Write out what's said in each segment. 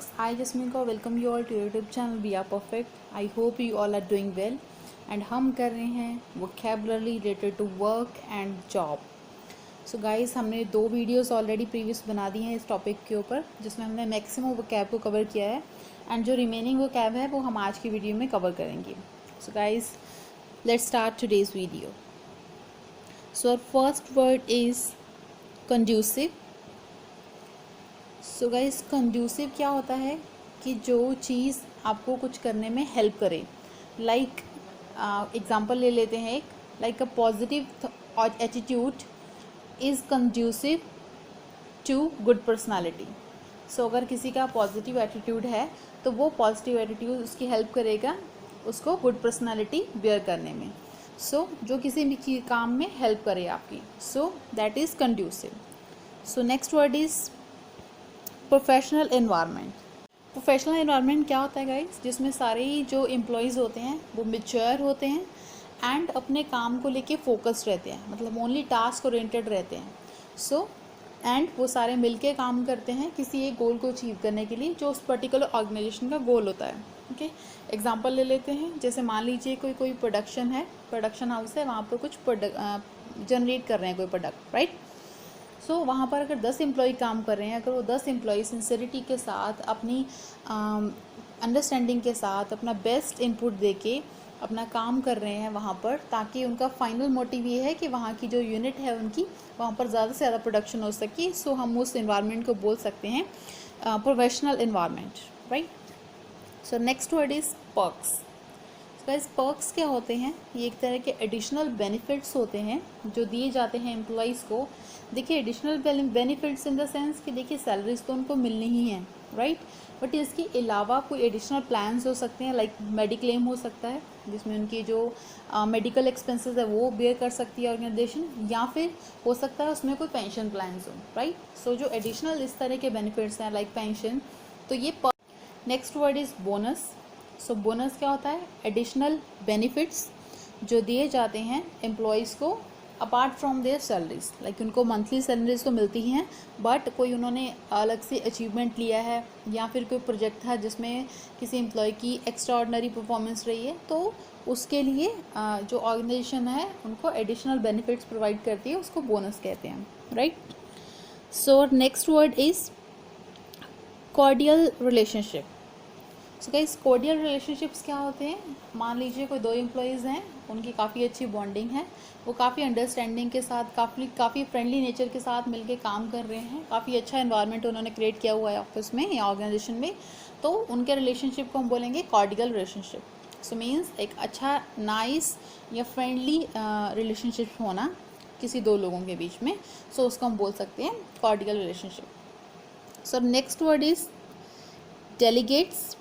folks, I Jasmine welcome you all to your YouTube channel We Are Perfect. I hope you all are doing well. And हम कर रहे हैं vocabulary related to work and job. So guys, हमने 2 videos already previous बना दी हैं इस topic के ऊपर, जिसमें हमने मैक्सिमम vocab को कवर किया है एंड जो रिमेनिंग vocab है वो हम आज की वीडियो में कवर करेंगे. So guys, let's start today's video. So our first word is conducive. So guys, conducive क्या होता है कि जो चीज़ आपको कुछ करने में हेल्प करे. लाइक एग्जांपल ले लेते हैं एक, like a positive attitude is conducive to good personality. So अगर किसी का पॉजिटिव एटीट्यूड है तो वो पॉजिटिव एटीट्यूड उसकी हेल्प करेगा उसको गुड पर्सनालिटी बियर करने में. सो जो किसी भी काम में हेल्प करे आपकी, so that is conducive. So next word is professional environment. Professional environment क्या होता है गाइस, जिसमें सारे ही जो एम्प्लॉयज़ होते हैं वो मैच्योर होते हैं एंड अपने काम को लेके फोकस्ड रहते हैं, मतलब ओनली टास्क ओरिएंटेड रहते हैं. सो एंड वो सारे मिलके काम करते हैं किसी एक गोल को अचीव करने के लिए जो उस पर्टिकुलर ऑर्गेनाइजेशन का गोल होता है. ओके, एग्जांपल ले लेते हैं. जैसे मान लीजिए कोई प्रोडक्शन है, प्रोडक्शन हाउस है, वहाँ पर कुछ जनरेट कर रहे हैं कोई प्रोडक्ट, राइट. सो वहाँ पर अगर 10 एम्प्लॉय काम कर रहे हैं, अगर वो 10 एम्प्लॉय सिंसियरिटी के साथ, अपनी अंडरस्टैंडिंग के साथ, अपना बेस्ट इनपुट देके अपना काम कर रहे हैं वहाँ पर, ताकि उनका फाइनल मोटिव ये है कि वहाँ की जो यूनिट है उनकी वहाँ पर ज़्यादा से ज़्यादा प्रोडक्शन हो सके. सो हम उस इन्वायरमेंट को बोल सकते हैं professional environment, right. So next word is perks. Guys, perks क्या होते हैं? ये एक तरह के एडिशनल बेनिफिट्स होते हैं जो दिए जाते हैं एम्प्लॉयज़ को. देखिए, additional benefits in the sense कि देखिए सैलरीज तो उनको मिलनी ही है, राइट. बट इसके अलावा कोई एडिशनल प्लान्स हो सकते हैं, लाइक मेडिक्लेम हो सकता है जिसमें उनकी जो मेडिकल एक्सपेंसेस है वो बेयर कर सकती है ऑर्गेनाइजेशन, या फिर हो सकता है उसमें कोई पेंशन प्लान्स हो, राइट. सो जो एडिशनल इस तरह के बेनिफिट्स हैं लाइक पेंशन, तो ये. Next word is bonus. So bonus क्या होता है? एडिशनल बेनिफिट्स जो दिए जाते हैं एम्प्लॉयज़ को apart from there salaries. Like उनको मंथली सैलरीज तो मिलती ही हैं, बट कोई उन्होंने अलग से अचीवमेंट लिया है या फिर कोई प्रोजेक्ट था जिसमें किसी एम्प्लॉय की एक्स्ट्रा ऑर्डिनरी परफॉर्मेंस रही है, तो उसके लिए जो ऑर्गेनाइजेशन है उनको एडिशनल बेनिफिट्स प्रोवाइड करती है, उसको बोनस कहते हैं, right. So next word is cordial relationship. So guys, cordial relationships क्या होते हैं? मान लीजिए कोई 2 एम्प्लॉयज़ हैं, उनकी काफ़ी अच्छी बॉन्डिंग है, वो काफ़ी अंडरस्टैंडिंग के साथ, काफ़ी फ्रेंडली नेचर के साथ मिलके काम कर रहे हैं, काफ़ी अच्छा एनवायरनमेंट उन्होंने क्रिएट किया हुआ है ऑफिस में या ऑर्गेनाइजेशन में, तो उनके रिलेशनशिप को हम बोलेंगे कॉर्डियल रिलेशनशिप. सो मीन्स एक अच्छा नाइस या फ्रेंडली रिलेशनशिप होना किसी 2 लोगों के बीच में. सो उसको हम बोल सकते हैं cordial relationship. So next word is delegates.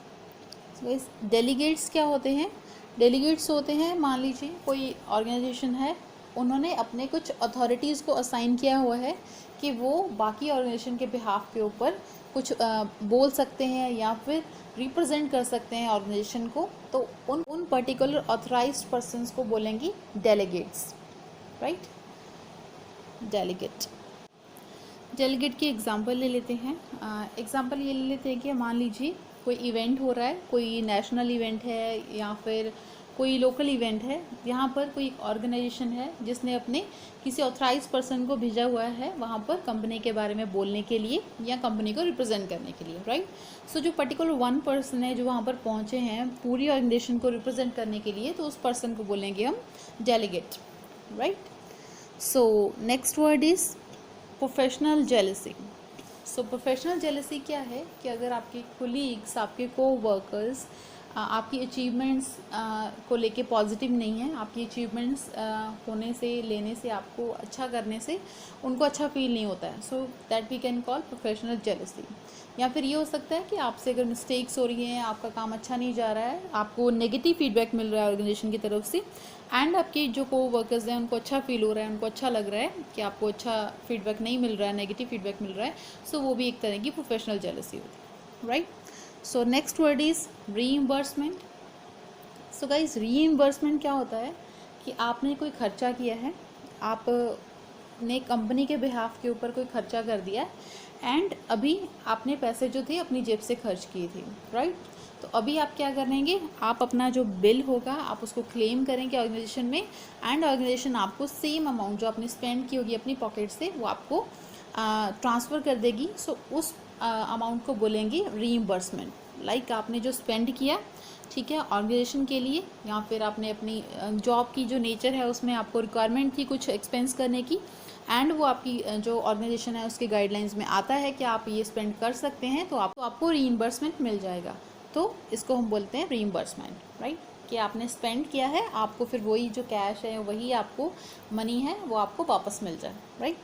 Delegates क्या होते हैं? डेलीगेट्स होते हैं, मान लीजिए कोई ऑर्गेनाइजेशन है, उन्होंने अपने कुछ अथॉरिटीज़ को असाइन किया हुआ है कि वो बाकी ऑर्गेनाइजेशन के बिहाफ के ऊपर कुछ बोल सकते हैं या फिर रिप्रेजेंट कर सकते हैं ऑर्गेनाइजेशन को, तो उन पर्टिकुलर ऑथराइज्ड पर्सन्स को बोलेंगे डेलीगेट्स, राइट. डेलीगेट की एग्जांपल ले लेते हैं. एग्जांपल ये ले लेते हैं कि मान लीजिए कोई इवेंट हो रहा है, कोई नेशनल इवेंट है या फिर कोई लोकल इवेंट है, यहाँ पर कोई ऑर्गेनाइजेशन है जिसने अपने किसी ऑथराइज पर्सन को भेजा हुआ है वहाँ पर कंपनी के बारे में बोलने के लिए या कंपनी को रिप्रेजेंट करने के लिए, राइट. सो जो पर्टिकुलर 1 पर्सन है जो वहाँ पर पहुँचे हैं पूरी ऑर्गेनाइजेशन को रिप्रेजेंट करने के लिए, तो उस पर्सन को बोलेंगे हम delegate, right. So next word is professional jealousy. So professional jealousy क्या है कि अगर आपके कोलीग्स, आपके कोवर्कर्स आपकी अचीवमेंट्स को लेके पॉजिटिव नहीं है, आपकी अचीवमेंट्स होने से, लेने से, आपको अच्छा करने से उनको अच्छा फील नहीं होता है, so that we can call professional jealousy. या फिर ये हो सकता है कि आपसे अगर मिस्टेक्स हो रही हैं, आपका काम अच्छा नहीं जा रहा है, आपको नेगेटिव फीडबैक मिल रहा है ऑर्गेनाइजेशन की तरफ से, एंड आपके जो कोवर्कर्स हैं उनको अच्छा फील हो रहा है, उनको अच्छा लग रहा है कि आपको अच्छा फीडबैक नहीं मिल रहा है, नेगेटिव फीडबैक मिल रहा है, सो वो भी एक तरह की प्रोफेशनल जेलसी होती है, right. So next word is reimbursement. So guys, reimbursement क्या होता है कि आपने कोई खर्चा किया है, आप आपने कंपनी के बिहाफ के ऊपर कोई खर्चा कर दिया एंड अभी आपने पैसे जो थे अपनी जेब से खर्च किए थे, राइट। तो अभी आप क्या करेंगे, आप अपना जो बिल होगा आप उसको क्लेम करेंगे ऑर्गेनाइजेशन में, एंड ऑर्गेनाइजेशन आपको सेम अमाउंट जो आपने स्पेंड की होगी अपनी पॉकेट से वो आपको ट्रांसफ़र कर देगी। सो उस अमाउंट को बोलेंगे रीइंबर्समेंट। लाइक आपने जो स्पेंड किया, ठीक है, ऑर्गेनाइजेशन के लिए, या फिर आपने अपनी जॉब की जो नेचर है उसमें आपको रिक्वायरमेंट थी कुछ एक्सपेंस करने की, एंड वो आपकी जो ऑर्गेनाइजेशन है उसके गाइडलाइंस में आता है कि आप ये स्पेंड कर सकते हैं, तो आपको रीइंबर्समेंट मिल जाएगा। तो इसको हम बोलते हैं रीइंबर्समेंट, राइट, कि आपने स्पेंड किया है, आपको फिर वही जो कैश है वही आपको मनी है वो आपको वापस मिल जाए, right.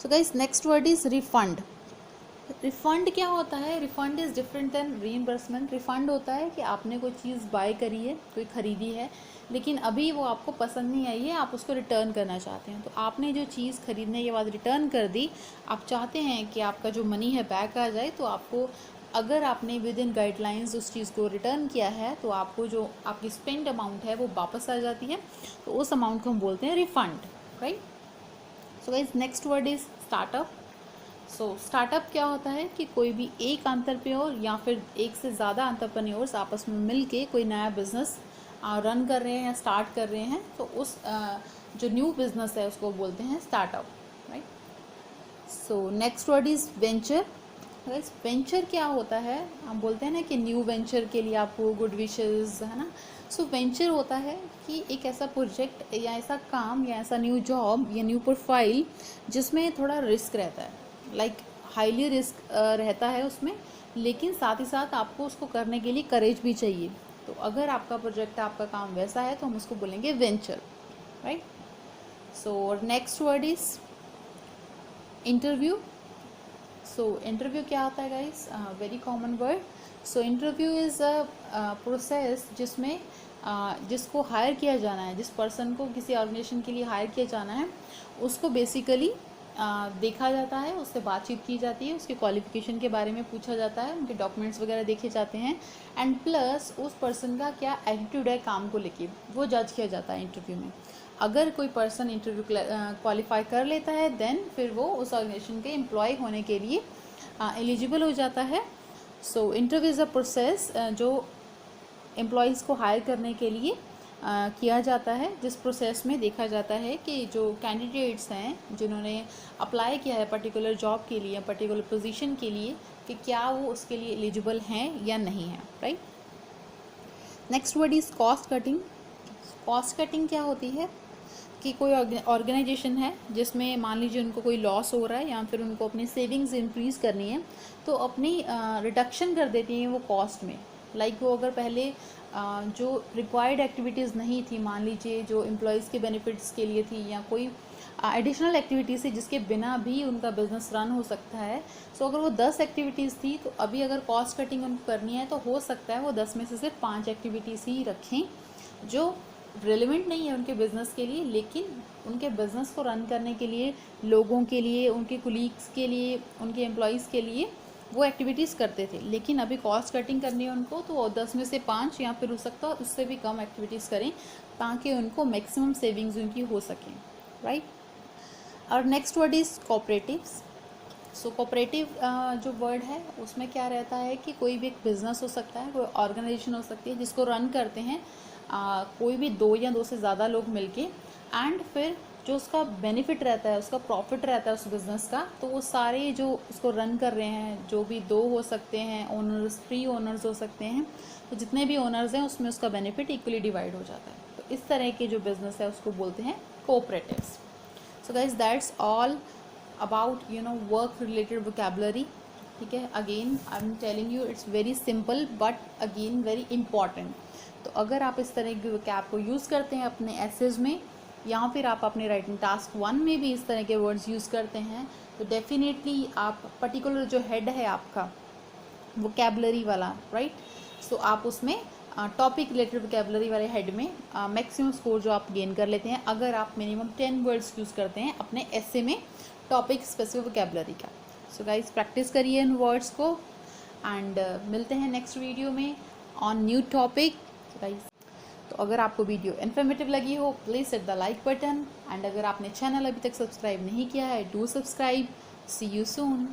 So guys, next word is refund. Refund क्या होता है? Refund is different than reimbursement. Refund होता है कि आपने कोई चीज़ बाय करी है, कोई ख़रीदी है, लेकिन अभी वो आपको पसंद नहीं आई है, आप उसको रिटर्न करना चाहते हैं। तो आपने जो चीज़ ख़रीदने के बाद रिटर्न कर दी, आप चाहते हैं कि आपका जो मनी है बैक आ जाए, तो आपको, अगर आपने विद इन गाइडलाइंस उस चीज़ को रिटर्न किया है, तो आपको जो आपकी स्पेंड अमाउंट है वो वापस आ जाती है। तो उस अमाउंट को हम बोलते हैं refund, right. So guys, next word is startup. So startup क्या होता है कि कोई भी एक एंटरप्रेन्योर या फिर एक से ज़्यादा एंटरप्रेन्योर्स आपस में मिल के कोई नया बिजनेस रन कर रहे हैं या स्टार्ट कर रहे हैं, तो उस जो न्यू बिजनेस है उसको बोलते हैं startup, right. So next word is venture. Guys, venture क्या होता है? हम बोलते हैं ना कि न्यू वेंचर के लिए आपको गुड विशेस, है ना। सो वेंचर होता है कि एक ऐसा प्रोजेक्ट या ऐसा काम या ऐसा न्यू जॉब या न्यू प्रोफाइल जिसमें थोड़ा रिस्क रहता है, लाइक हाईली रिस्क रहता है उसमें, लेकिन साथ ही साथ आपको उसको करने के लिए करेज भी चाहिए। तो अगर आपका प्रोजेक्ट, आपका काम वैसा है तो हम उसको बोलेंगे venture, right. So next word is interview. So interview क्या होता है guys? Very common word. So interview is a process जिसमें जिसको हायर किया जाना है, जिस पर्सन को किसी ऑर्गेनाइजेशन के लिए हायर किया जाना है, उसको बेसिकली देखा जाता है, उससे बातचीत की जाती है, उसके क्वालिफिकेशन के बारे में पूछा जाता है, उनके डॉक्यूमेंट्स वगैरह देखे जाते हैं, एंड प्लस उस पर्सन का क्या एटीट्यूड है काम को लेके, वो जज किया जाता है इंटरव्यू में। अगर कोई पर्सन इंटरव्यू क्वालिफाई कर लेता है, देन फिर वो उस ऑर्गेनाइजेशन के एम्प्लॉय होने के लिए एलिजिबल हो जाता है। So interview is a process जो एम्प्लॉयज़ को हायर करने के लिए किया जाता है, जिस प्रोसेस में देखा जाता है कि जो कैंडिडेट्स हैं जिन्होंने अप्लाई किया है पर्टिकुलर जॉब के लिए, पर्टिकुलर पोजीशन के लिए, कि क्या वो उसके लिए एलिजिबल हैं या नहीं है, right. Next word is cost cutting. Cost cutting क्या होती है कि कोई ऑर्गेनाइजेशन है जिसमें मान लीजिए उनको कोई लॉस हो रहा है या फिर उनको अपनी सेविंग्स इंक्रीज़ करनी है, तो अपनी रिडक्शन कर देती हैं वो कॉस्ट में। लाइक वो अगर पहले जो रिक्वायर्ड एक्टिविटीज़ नहीं थी, मान लीजिए जो एम्प्लॉयज़ के बेनिफिट्स के लिए थी, या कोई एडिशनल एक्टिविटीज़ थी जिसके बिना भी उनका बिजनेस रन हो सकता है। सो अगर वो 10 एक्टिविटीज़ थी, तो अभी अगर कॉस्ट कटिंग उनको करनी है तो हो सकता है वो 10 में से सिर्फ 5 एक्टिविटीज़ ही रखें जो रेलिवेंट नहीं है उनके बिज़नेस के लिए, लेकिन उनके बिज़नेस को रन करने के लिए, लोगों के लिए, उनके कुलीग्स के लिए, उनके एम्प्लॉयज़ के लिए वो एक्टिविटीज़ करते थे। लेकिन अभी कॉस्ट कटिंग करनी है उनको, तो वो 10 में से 5 या फिर हो सकता है उससे भी कम एक्टिविटीज़ करें, ताकि उनको मैक्सिमम सेविंग्स उनकी हो सकें, राइट। और next word is cooperatives. So cooperative जो वर्ड है उसमें क्या रहता है कि कोई भी एक बिज़नेस हो सकता है, कोई ऑर्गेनाइजेशन हो सकती है जिसको रन करते हैं कोई भी 2 या 2 से ज़्यादा लोग मिलके, एंड फिर जो उसका बेनिफिट रहता है, उसका प्रॉफिट रहता है उस बिज़नेस का, तो वो सारे जो उसको रन कर रहे हैं, जो भी 2 हो सकते हैं ओनर्स, 3 ओनर्स हो सकते हैं, तो जितने भी ओनर्स हैं उसमें उसका बेनिफिट इक्वली डिवाइड हो जाता है। तो इस तरह के जो बिज़नेस है उसको बोलते हैं cooperatives. So guys, that's all about work related vocabulary, ठीक है। Again I am telling you, it's very simple but again very important. तो अगर आप इस तरह के वोकैब को यूज़ करते हैं अपने एसेज में, या फिर आप अपने राइटिंग टास्क 1 में भी इस तरह के वर्ड्स यूज़ करते हैं, तो डेफिनेटली आप पर्टिकुलर जो हेड है आपका वोकैबलरी वाला, राइट, सो आप उसमें टॉपिक रिलेटेड वोकैबलरी वाले हेड में मैक्सिमम स्कोर जो आप गेन कर लेते हैं, अगर आप मिनिमम 10 वर्ड्स यूज़ करते हैं अपने एसे में टॉपिक स्पेसिफिक वोकैबलरी का। सो गाइज, प्रैक्टिस करिए इन वर्ड्स को, एंड मिलते हैं नेक्स्ट वीडियो में ऑन न्यू टॉपिक गाइज। तो अगर आपको वीडियो इन्फॉर्मेटिव लगी हो please hit the like button, and अगर आपने चैनल अभी तक सब्सक्राइब नहीं किया है do subscribe. See you soon.